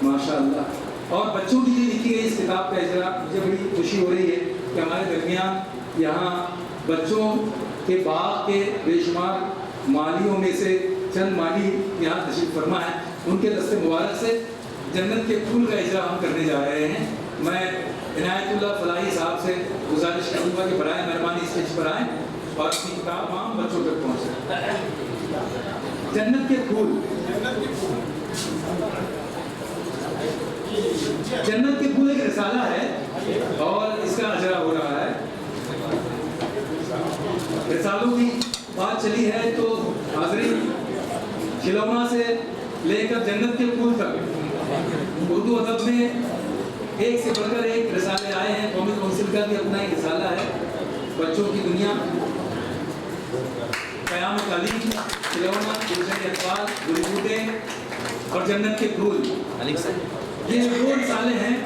ماشاء اللہ. اور بچوں کے لیے لکھی گئی اس کتاب کا اجرا مجھے بڑی خوشی ہو رہی ہے کہ ہمارے درمیان یہاں بچوں کے باغ کے بے شمار مالیوں میں سے چند مالی یہاں تشریف فرما ہے. ان کے دست مبارک سے جنت کے پھول کا اجرا ہم کرنے جا رہے ہیں. میں عنایت اللہ فلاحی صاحب سے گزارش کروں گا کہ برائے مہربانی اسٹیج پر آئیں اور اپنی کتاب عام بچوں تک پہنچائیں. جنت کے پھول. جنت کے پھول ایک رسالہ ہے اور اس کا اجرا ہو رہا ہے. رسالوں کی بات چلی ہے تو حاضرین کھلونا سے لے کر جنت کے پھول تک اردو ادب میں ایک سے بڑھ کر ایک رسالے آئے ہیں. قومی کونسل کا بھی اپنا ایک رسالہ ہے. بچوں کی دنیا، قیام تعلیم، کھلونا، گلشن اطفال، گل بوٹے اور جنت کے پھول. یہ وہ رسالے ہیں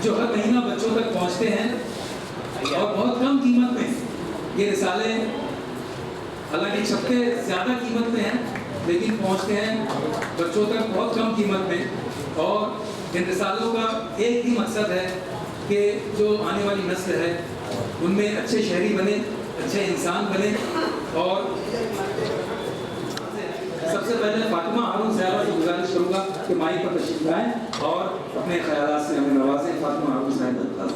جو ہر مہینہ بچوں تک پہنچتے ہیں اور بہت کم قیمت میں. یہ رسالے حالانکہ چھپتے زیادہ قیمت میں ہیں لیکن پہنچتے ہیں بچوں تک بہت کم قیمت میں. اور ان رسالوں کا ایک ہی مقصد ہے کہ جو آنے والی نسل ہے ان میں اچھے شہری بنے، اچھے انسان بنے. اور سب سے پہلے فاطمہ ہارون صاحبہ سے گزارش کروں گا کہ مائک پر تشریف لائیں اور اپنے خیالات سے ہمیں نوازیں. فاطمہ ہارون صاحبہ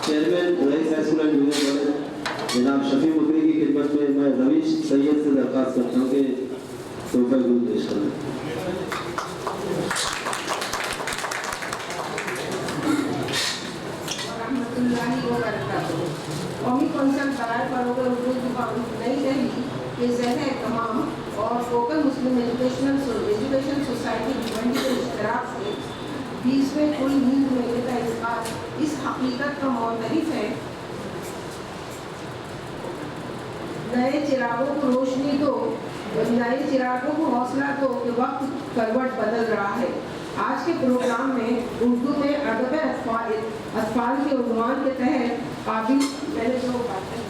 chairman Raees high school and junior college جناب شفیع مکری کی خدمت میں رویش سید سے درخواست کرتا ہوں کہ تحفہ گل پیش کریں. قومی کونسل دائر فروغ اردو زبان نئی دہلی کے زیر اہتمام اور فوکل مسلم ایجوکیشن سوسائٹی بھیونڈی کے اشتراک سے 20ویں کل ہند میلے کا انعقاد اس حقیقت کا معترف ہے نئے چراغوں کو روشنی دو، نئے چراغوں کو حوصلہ دو کہ وقت کروٹ بدل رہا ہے. آج کے پروگرام میں اردو میں ادب اطفال کے عنوان کے تحت قابل میں نے جو باتیں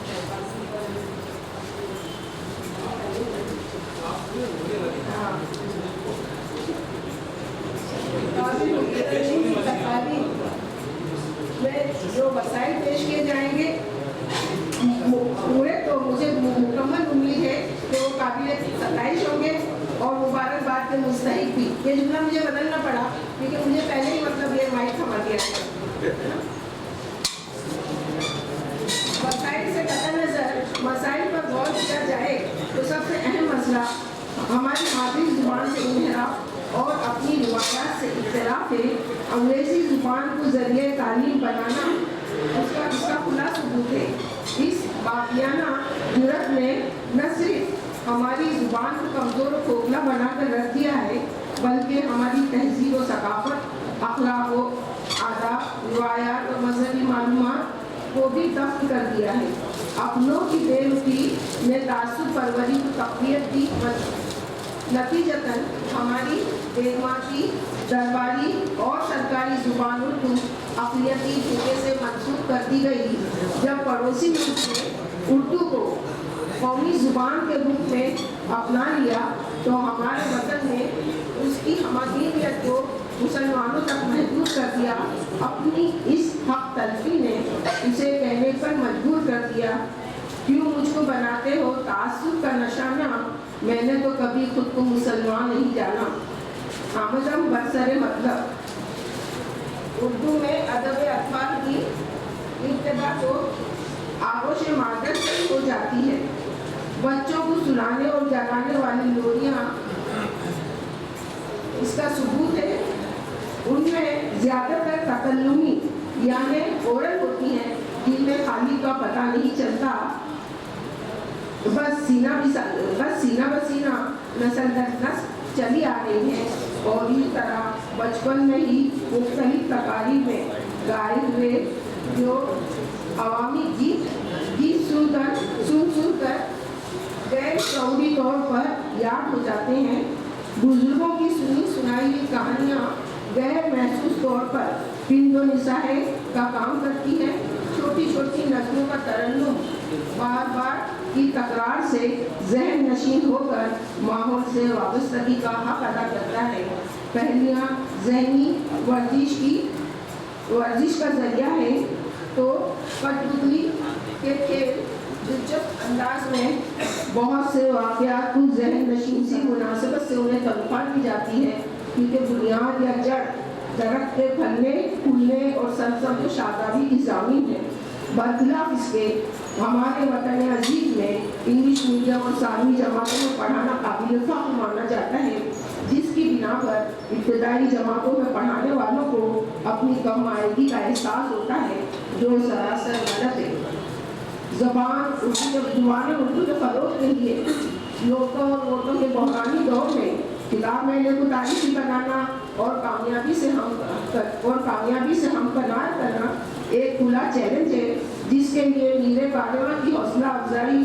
میں جو وسائل پیش کیے جائیں گے پورے تو مجھے مکمل امید ہے کہ وہ قابل ستائش ہوں گے اور مبارکباد کے مستحق بھی. یہ جملہ مجھے بدلنا پڑا کیونکہ مجھے پہلے ہی مطلب یہ مائک تھما دیا گیا. وسائل سے قطع نظر مسائل پر غور کیا جائے تو سب سے اہم مسئلہ ہماری مادری زبان سے انحراف اور اپنی روایات سے اختلاف ہے. انگریزی زبان کو ذریعہ تعلیم بنانا اس کا کھلا ثبوت ہے. اس باقیانہ جرت نے نہ صرف ہماری زبان کو کمزور و کھوکھلا بنا کر رکھ دیا ہے بلکہ ہماری تہذیب و ثقافت، اخلاق و آداب، روایات اور مذہبی معلومات کو بھی دفن کر دیا ہے. اپنوں کی بے رخی نے تعصب پروری کو تقویت دی. نتیجتاً ہماری بیگماتی، درباری اور سرکاری زبان اردو اقلیتی جگہ سے منسوخ کر دی گئی. جب پڑوسی ملک نے اردو کو قومی زبان کے روپ میں اپنا لیا تو ہمارے وطن نے اس کی ہمدینیت کو مسلمانوں تک محدود کر دیا. اپنی اس حق تلفی نے اسے کہنے پر مجبور کر دیا، کیوں مجھ کو بناتے ہو تعصب کا نشانہ، میں نے تو کبھی خود کو مسلمان نہیں جانا. آمدم برسر مطلب اردو میں ادب اطفال کی ابتدا تو آغوش مادر سے ہو جاتی ہے. بچوں کو سنانے اور جگانے والی لوریاں اس کا ثبوت ہے. ان میں زیادہ تر تکلمی یعنی اورل ہوتی ہیں جن میں خالی کا پتہ نہیں چلتا. بس سینہ بسینہ نسل در نسل چلی آ رہی ہے اور اس طرح بچپن میں ہی مختلف تقاریب میں گائے ہوئے جو عوامی گیت سن کر غیر شعوری طور پر یاد ہو جاتے ہیں. بزرگوں کی سنی سنائی ہوئی کہانیاں غیر محسوس طور پر پند و نسائی کا کام کرتی ہیں. چھوٹی چھوٹی نسلوں کا ترنم بار بار की तकरार से जहन नशीन होकर माहौल से वाबस्तगी का हक अदा करता है। पहलियाँ जहनी वर्जिश का जरिया है तो कठपुतली के खेल दिलचस्प अंदाज में बहुत से वाक़यात को जहन नशीन सी मुनासिबत से उन्हें तनख्वाह दी जाती है, क्योंकि बुनियाद या जड़ दरख्त के फलने फूलने और सरसब्ज़ शादाबी की ज़मीन है। बरखिलाफ इसके हमारे वतन अजीज में इंग्लिश मीडियम और सातवीं जमातों में पढ़ाना काबिल फ़ख्र माना जाता है, जिसकी बिना पर इब्तदाई जमातों में पढ़ाने वालों को अपनी कम आयगी का एहसास होता है, जो सरासर गलत है। ज़ुबान उर्दू के फ़रोग़ के लिए नोटों और वोटों के बहरानी दौर में किताब मेले को तारीखी बनाना और कामयाबी से हमकनार करना एक खुला चैलेंज है, जिसके लिए मीरे कालिमा की हौसला अफजाई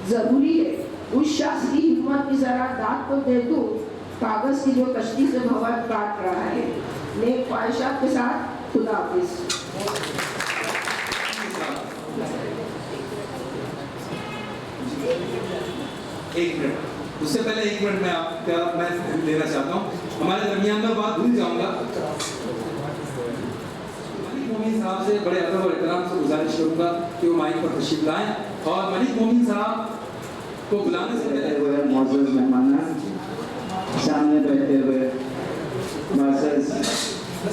ज़रूरी है। उस शख्स की हिम्मत की ज़रा दाद को दे दो, कागज़ की जो कश्ती से भंवर काट रहा है। नेक ख्वाहिशात के साथ खुदा हाफिज़। एक मिनट, उससे पहले एक मिनट मैं लेना चाहता हूँ। हमारे दरमियान में बात भूल जाऊंगा, मलिक मोमिन साहब से बड़े अदब और एहतराम से गुजारिश करूंगा कि वो माइक पर तशरीफ लाएं, और मलिक मोमिन साहब को बुलाने से पहले मौजूद मेहमान सामने बैठे हुए माज़रत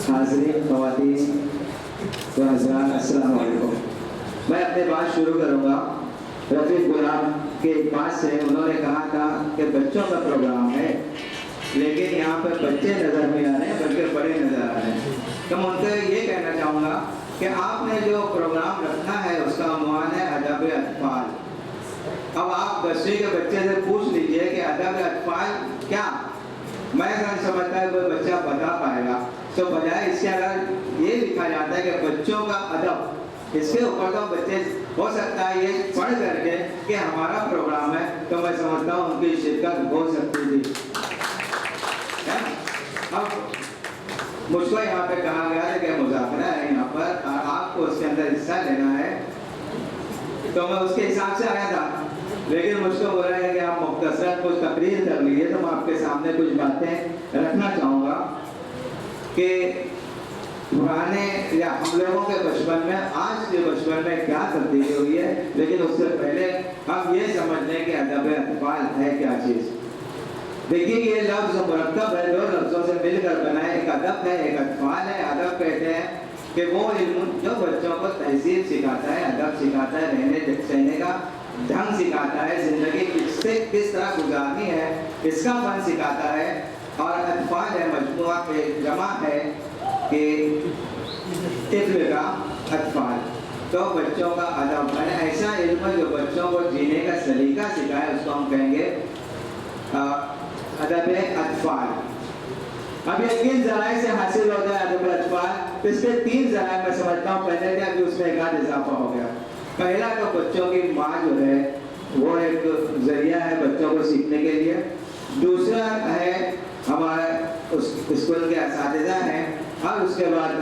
हाज़रीन ख़वातीन व हज़रात, अस्सलाम वालेकुम। मैं अपनी बात शुरू करूँगा रफ़ीक गुलाम के पास से। उन्होंने कहा था कि बच्चों का प्रोग्राम है, लेकिन यहाँ पर बच्चे नज़र नहीं आ रहे हैं बल्कि बड़े नज़र आ रहे हैं। तो मैं उनसे ये कहना चाहूँगा कि आपने जो प्रोग्राम रखा है उसका उन्वान है अदब अतफ़ाल। अब आप 10वीं के बच्चे से पूछ लीजिए कि अदब अतफ़ाल क्या, मैं नहीं समझता है कोई बच्चा बता पाएगा। तो बजाय इसके अगर ये लिखा जाता है कि बच्चों का अदब, इसके ऊपर तो बच्चे हो सकता है ये पढ़ करके कि हमारा प्रोग्राम है, तो मैं समझता हूँ उनकी शिरकत हो सकती थी। अब मुझको यहाँ पे कहा गया है कि मुज़ाकरा है यहाँ पर और आपको उसके अंदर हिस्सा लेना है, तो मैं उसके हिसाब से आया था, लेकिन मुझको बोला है कि आप मुख्तसर कुछ तकरीर कर लीजिए। तो मैं आपके सामने कुछ बातें रखना चाहूँगा कि पुराने या हम लोगों के बचपन में आज के बचपन में क्या तब्दीली हुई है, लेकिन उससे पहले हम ये समझ लें कि अदब अतफ़ाल है क्या चीज़। देखिए ये लफ्ज़ मुरक्कब है, दो लफ्ज़ों से मिलकर बना है, एक अदब है एक अतफ़ाल है। अदब कहते हैं कि वो इल्म जो बच्चों को तहजीब सिखाता है, अदब सिखाता है, रहने सहने का ढंग सिखाता है, ज़िंदगी किस तरह गुजारनी है इसका फन सिखाता है। और अतफ़ाल है मजमूआ के जमा है कि तिफ़्ल का अतफ़ाल, तो बच्चों का अदब है ऐसा इल्म जो बच्चों को जीने का सलीका सिखाए, उसको हम कहेंगे अदब अतफ़ाल। अब ये किन ज़राए से हासिल होता है अदब अतफ़ाल, तो इसके 3 ज़राए मैं समझता हूँ। पहले क्या कि उसमें एक आध इजाफा हो गया। पहला तो बच्चों की माँ जो है वो एक ज़रिया है बच्चों को सीखने के लिए। दूसरा है हमारे उस स्कूल के असातिज़ा हैं, और उसके बाद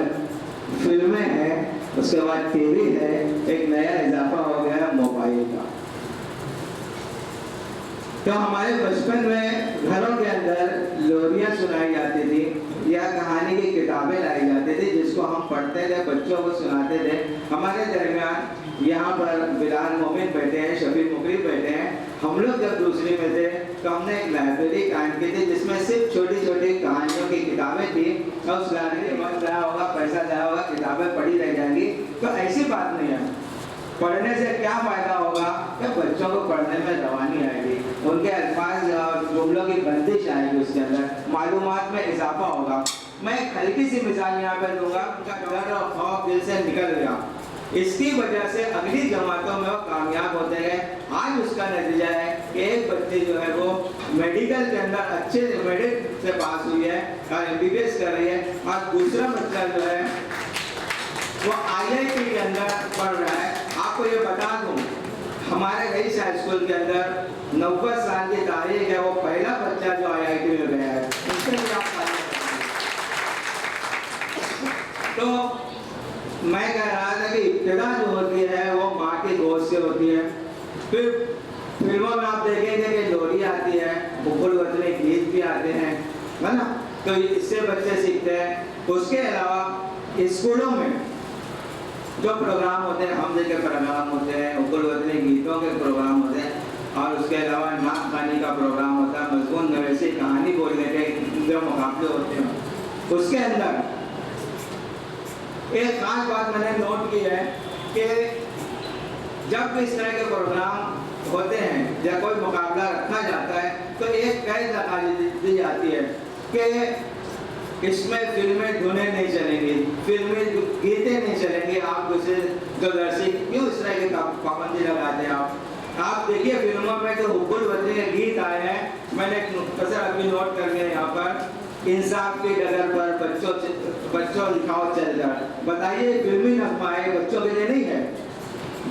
फिल्में हैं, उसके बाद टीवी है, एक नया इजाफा हो गया मोबाइल का। तो हमारे बचपन में घरों के अंदर लोरियाँ सुनाई जाती थी या कहानी की किताबें लाई जाती थी, जिसको हम पढ़ते थे, बच्चों को सुनाते थे। हमारे दरमियान यहाँ पर बिलाल मोमिन बैठे हैं, शफीक मुकरी बैठे हैं। हम लोग जब दूसरी में थे तो हमने एक लाइब्रेरी कायम की थी, जिसमें सिर्फ छोटी छोटी कहानियों की किताबें थी, और उस लाइब्रेरी वक्त जाया होगा, पैसा जाया होगा, किताबें पढ़ी रह जाएंगी। तो ऐसी बात नहीं है। पढ़ने से क्या फ़ायदा होगा कि बच्चों को पढ़ने में रवानी आएगी, उनके अल्फाज और जुमलों की बंदिश आएगी, उसके अंदर मालूमात में इजाफा होगा। मैं एक हल्की सी मिसाल यहाँ पर दूंगा, उनका डर और खौफ दिल से निकल गया। इसकी वजह से अगली जमातों में वो कामयाब होते गए। आज उसका नतीजा है कि एक बच्ची जो है वो मेडिकल के अंदर अच्छे मेरिट से पास हुई है और MBBS कर रही है, और दूसरा बच्चा जो है वो IIT के अंदर पढ़ रहा है। आपको ये बता दूं, हमारे रईस हाई स्कूल के अंदर 90 साल की तारीख है, वो पहला बच्चा जो IIT में गया है। उससे भी आप तो मैं कह रहा था कि इब्तिदा जो होती है वो माँ की गोद से होती है, फिर फिल्मों में आप देखेंगे कि लोरी आती है, बुकुल वतनी गीत भी आते हैं, है ना? तो इससे बच्चे सीखते हैं। उसके अलावा स्कूलों में जो प्रोग्राम होते हैं, हमदे के प्रोग्राम होते हैं, बुकुल वतनी गीतों के प्रोग्राम होते हैं, और उसके अलावा नात खानी का प्रोग्राम होता है, मजमून नवेसी कहानी बोलने के जो मुकाबले होते हैं। उसके अंदर एक खास बात मैंने नोट की है कि जब भी इस तरह के प्रोग्राम होते हैं या कोई मुकाबला रखा जाता है तो एक कैद लगा दी जाती है कि इसमें फिल्में धुनें नहीं चलेंगी, फिल्में गीतें नहीं चलेंगी। आप जैसे जो दर्शक क्यों इस तरह की पाबंदी लगाते हैं? आप देखिए फिल्मों में जो हुकुल वतनी के गीत आए हैं, मैंने कसर अभी नोट कर लिया यहाँ पर, इंसाफ की डगर पर बच्चों दिखाओ चलकर। बताइए फिल्मी नगमा है, बच्चों के लिए नहीं है।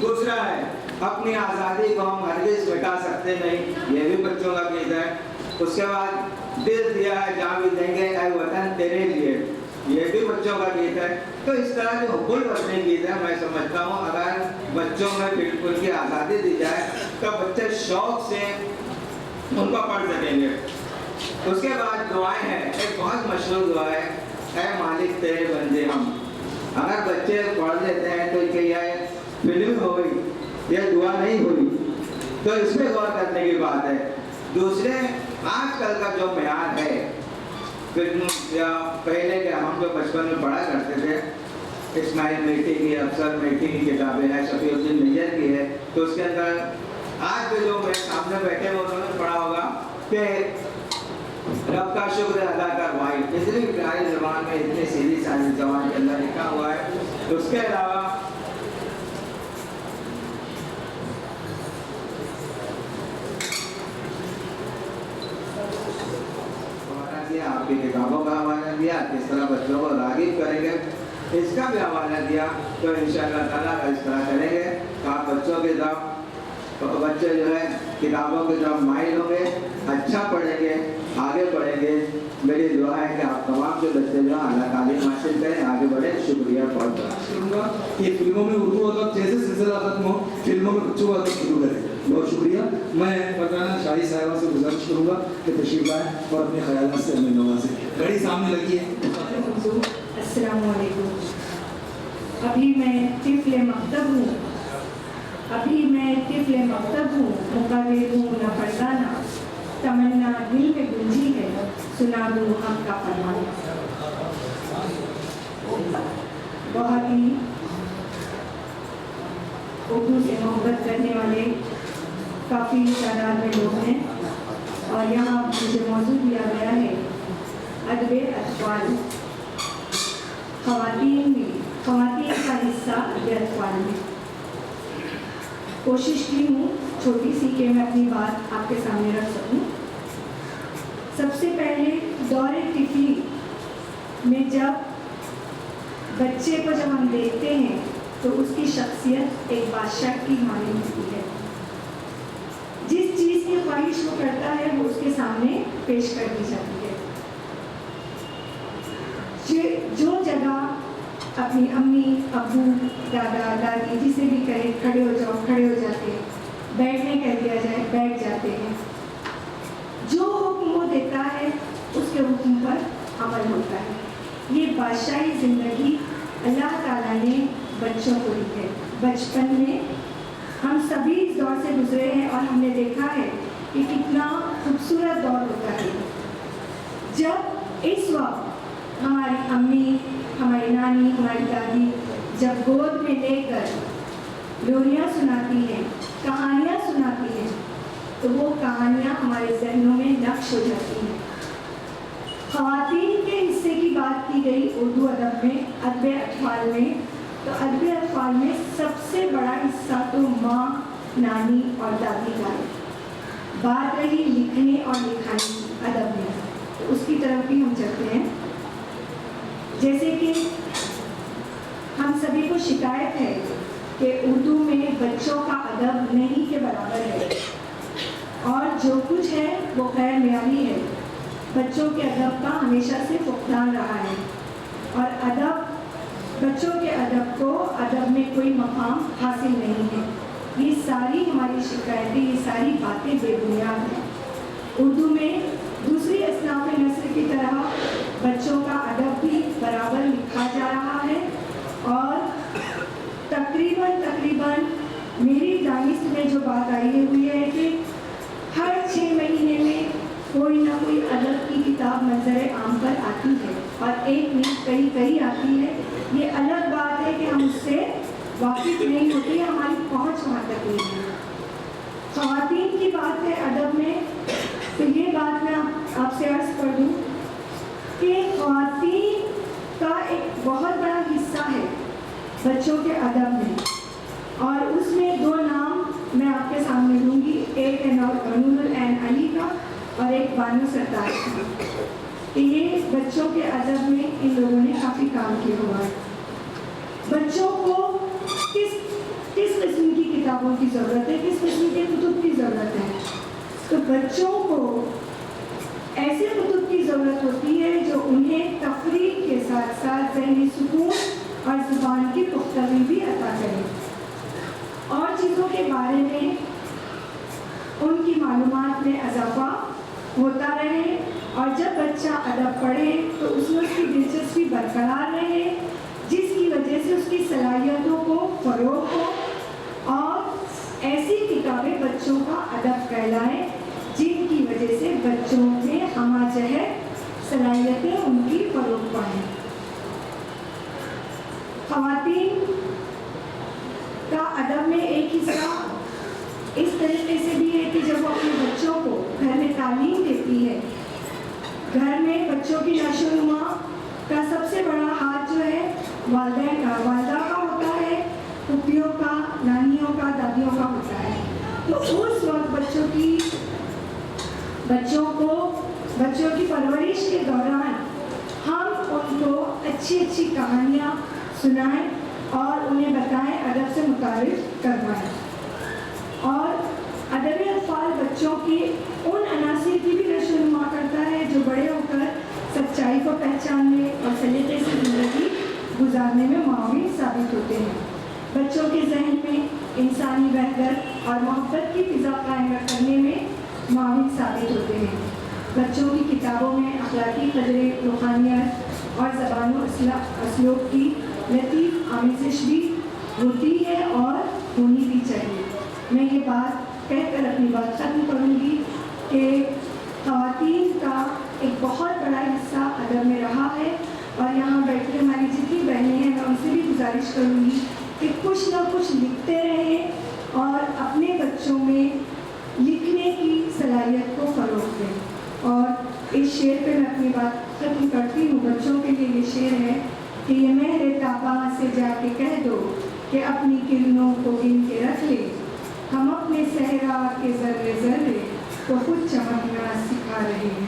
दूसरा है अपनी आज़ादी को हम हरगिज़ मिटा सकते नहीं, ये भी बच्चों का गीत है। उसके बाद दिल दिया है जहाँ भी देंगे ऐ वतन तेरे लिए, ये भी बच्चों का गीत है। तो इस तरह जो हुकुल वतनी गीत है, मैं समझता हूँ अगर बच्चों में बिल्कुल की आज़ादी दी जाए तो बच्चे शौक से उनको पढ़ सकेंगे। उसके बाद दुआएं हैं, एक बहुत मशहूर दुआ है, ऐ मालिक तेरे बंदे हम। अगर बच्चे पढ़ लेते हैं तो यह फिल्म हो गई, यह दुआ नहीं हुई, तो इसमें गौर करने की बात है। दूसरे आजकल का जो म्यार है फिल्म या पहले के हम जो बचपन में पढ़ा करते थे, इस्माइल मेटी की, अफसर मेटी की किताबें हैं, शफीउद्दीन नैयर की है, तो उसके अंदर आज भी जो मेरे सामने बैठे हैं उन्होंने पढ़ा होगा कि रब का शुक्र अदा कर भाई, इतनी प्यारी ज़बान में, इतनी सीधी सादी ज़बान के अंदर लिखा हुआ है। तो उसके अलावा आपकी किताबों का हवाला दिया, किस तरह बच्चों को राग़िब करेंगे इसका भी हवाला दिया। तो इंशाअल्लाह ताला इस तरह करेंगे तो आप बच्चों के तरफ, तो बच्चे जो है किताबों के तरफ माइल होंगे, अच्छा पढ़ेंगे, आगे बढ़ेंगे। मेरी दुआ है कि आप तमाम जो बच्चे जो अल्लाह तालीम हासिल करें, आगे बढ़े। शुक्रिया बहुत बहुत। ये फिल्मों में उर्दू अदब जैसे सिलसिला खत्म हो, फिल्मों में बच्चों का अदब शुरू करें। बहुत शुक्रिया। मैं फरजाना शाही साहिबा से गुजारिश करूँगा कि तशरीफ लाएँ और अपने ख्यालात से हमें नवाजें। घड़ी सामने लगी है। अस्सलाम वालेकुम। अभी मैं तिफ़्ल मकतब हूँ, मुक़र्रिर हूँ न फरजाना, तमन्ना दिल में गुंजी है, सुना दूँ हम का फरमाना। बहुत ही उर्दू से मोहब्बत करने वाले काफ़ी तादाद में लोग हैं और यहाँ मुझे मौजूद दिया गया है अदब अतफ़ाल, ख़वातीन का हिस्सा अदब अतफ़ाल में। कोशिश की हूँ छोटी सी कि मैं अपनी बात आपके सामने रख सकूँ। सबसे पहले दौरे तिफली में जब बच्चे को जब हम देखते हैं तो उसकी शख्सियत एक बादशाह की मानी होती है। जिस चीज़ की ख्वाहिश वो करता है वो उसके सामने पेश कर दी जाती है। जो जगह अपनी अम्मी, अब्बू, दादा, दादी जिसे भी कहे खड़े हो जाओ, खड़े हो जाते हैं, बैठने कह दिया जाए बैठ जाते हैं। जो हुक्म वो देता है उसके हुक्म पर अमल होता है। ये बादशाही ज़िंदगी अल्लाह ताला ने बच्चों को दी है। बचपन में हम सभी इस दौर से गुजरे हैं और हमने देखा है कि कितना खूबसूरत दौर होता है जब इस वक्त हमारी अम्मी, हमारी नानी, हमारी दादी जब गोद में लेकर लोरियाँ सुनाती हैं, कहानियाँ सुनाती हैं, तो वो कहानियाँ हमारे ज़हनों में नक्श हो जाती हैं। ख़वातीन के हिस्से की बात की गई उर्दू अदब में, अदब अतफ़ाल में, तो अदब अतफ़ाल में सबसे बड़ा हिस्सा तो माँ, नानी और दादी का है। बात रही लिखने और लिखाने की अदब में, तो उसकी तरफ भी हम चलते हैं। जैसे कि हम सभी को शिकायत है कि उर्दू में बच्चों का अदब नहीं के बराबर है और जो कुछ है वो गैर मेयारी है। बच्चों के अदब का हमेशा से फुकदान रहा है और अदब, बच्चों के अदब को अदब में कोई मकाम हासिल नहीं है। یہ ساری ہماری شکایتیں، یہ ساری باتیں بے بنیاد ہیں۔ اردو میں دوسری اصناف نثر کی طرح بچوں کا ادب بھی برابر لکھا جا رہا ہے، اور تقریباً میری دانست میں جو بات آئی ہوئی ہے کہ ہر 6 مہینے میں کوئی نہ کوئی ادب کی کتاب منظر عام پر آتی ہے، اور ایک نہیں کئی آتی ہے۔ یہ الگ بات ہے کہ ہم اس سے واقف نہیں ہوتے، ہماری پہنچ وہاں تک نہیں ہے۔ خواتین کی بات ہے ادب میں، تو یہ بات میں آپ سے عرض کر دوں کہ خواتین کا ایک بہت بڑا حصہ ہے بچوں کے ادب میں، اور اس میں 2 نام میں آپ کے سامنے لوں گی، ایک ہے نور العین علی کا اور ایک بانو ستار کا، کہ یہ بچوں کے ادب میں ان لوگوں نے کافی کام کیا ہوا ہے۔ بچوں کو کس قسم کی کتابوں کی ضرورت ہے، کس قسم کے کتب کی ضرورت ہے؟ تو بچوں کو ایسے کتب کی ضرورت ہوتی ہے جو انہیں تفریح کے ساتھ ساتھ ذہنی سکون اور زبان کی پختگی بھی عطا کرے، اور چیزوں کے بارے میں ان کی معلومات میں اضافہ ہوتا رہے، اور جب بچہ ادب پڑھے تو اس میں اس کی دلچسپی برقرار رہے، جس کی وجہ سے اس کی صلاحیتوں کو فروغ ہو، اور ایسی کتابیں بچوں کا ادب کہلائیں جن کی وجہ سے بچوں میں ہمہ جہت صلاحیتیں ان کی فروغ پائیں۔ خواتین کا ادب میں ایک حصہ اس طریقے سے بھی ہے کہ جب وہ اپنے بچوں کو گھر میں تعلیم دیتی ہے، گھر میں بچوں کی نشو و نما کا سب سے بڑا ہاتھ جو ہے والدہ کا ہوتا ہے، پھوپھیوں کا، نانیوں کا، دادیوں کا ہوتا ہے۔ تو اس وقت بچوں کی پرورش کے دوران ہم ان کو اچھی کہانیاں سنائیں اور انہیں بتائیں، ادب سے متعارف کروائیں، اور ادبی اطفال بچوں کے ان عناصر کی بھی نشو و نما کرتا ہے جو بڑے ہو کر سچائی کو پہچاننے اور سلیقے سے زندگی گزارنے میں معاون ثابت ہوتے ہیں۔ بچوں کے ذہن میں انسانی وحدت اور محبت کی فضا قائم کرنے میں معاون ثابت ہوتے ہیں۔ بچوں کی کتابوں میں اخلاقی قدریں، روحانیت اور زبان و اسلوب کی لطیف آمیزش بھی ہوتی ہے اور ہونی بھی چاہیے۔ میں یہ بات کہہ کر اپنی بات ختم کروں گی کہ خواتین کا ایک بہت بڑا حصہ ادب میں رہا ہے، اور یہاں بیٹھی ہماری جتنی بہنیں ہیں میں ان سے بھی گزارش کروں گی کہ کچھ نہ کچھ لکھتے رہیں اور اپنے بچوں میں لکھنے کی صلاحیت کو فروغ دیں۔ اور اس شعر پہ میں اپنی بات ختم کرتی ہوں۔ بچوں کے لیے یہ شعر ہے کہ یہ مہر تاباں سے جا کے کہہ دو کہ اپنی کرنوں کو گن کے رکھ لے، ہم اپنے صحرا کے ذرے ذرے کو خود چمکنا سکھا رہے ہیں۔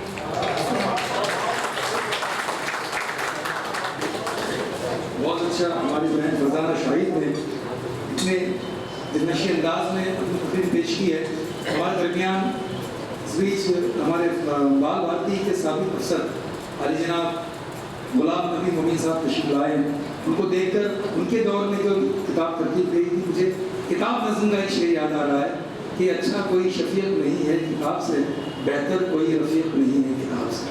بہت اچھا ہماری بہن فرزانہ شاہد نے اتنے نشی انداز میں اپنی تقریر پیش کی ہے۔ ہمارے درمیان اس بیچ ہمارے بال بھارتی کے سابق افسر علی جناب غلام نبی مومن صاحب تشریف لائے ہیں۔ ان کو دیکھ کر ان کے دور میں جو کتاب ترتیب گئی تھی، مجھے کتاب نظم کا ایک شعر یاد آ رہا ہے کہ اچھا کوئی شفیق نہیں ہے کتاب سے، بہتر کوئی رفیق نہیں ہے کتاب سے۔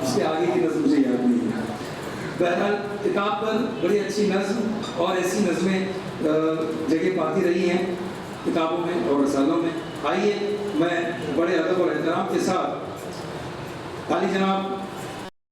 اس کے آگے کی نظم مجھے یاد نہیں ہے۔ بہرحال کتاب پر بڑی اچھی نظم اور ایسی نظمیں جگہ پاتی رہی ہیں کتابوں میں اور رسالوں میں۔ آئیے میں بڑے ادب اور احترام کے ساتھ علی جناب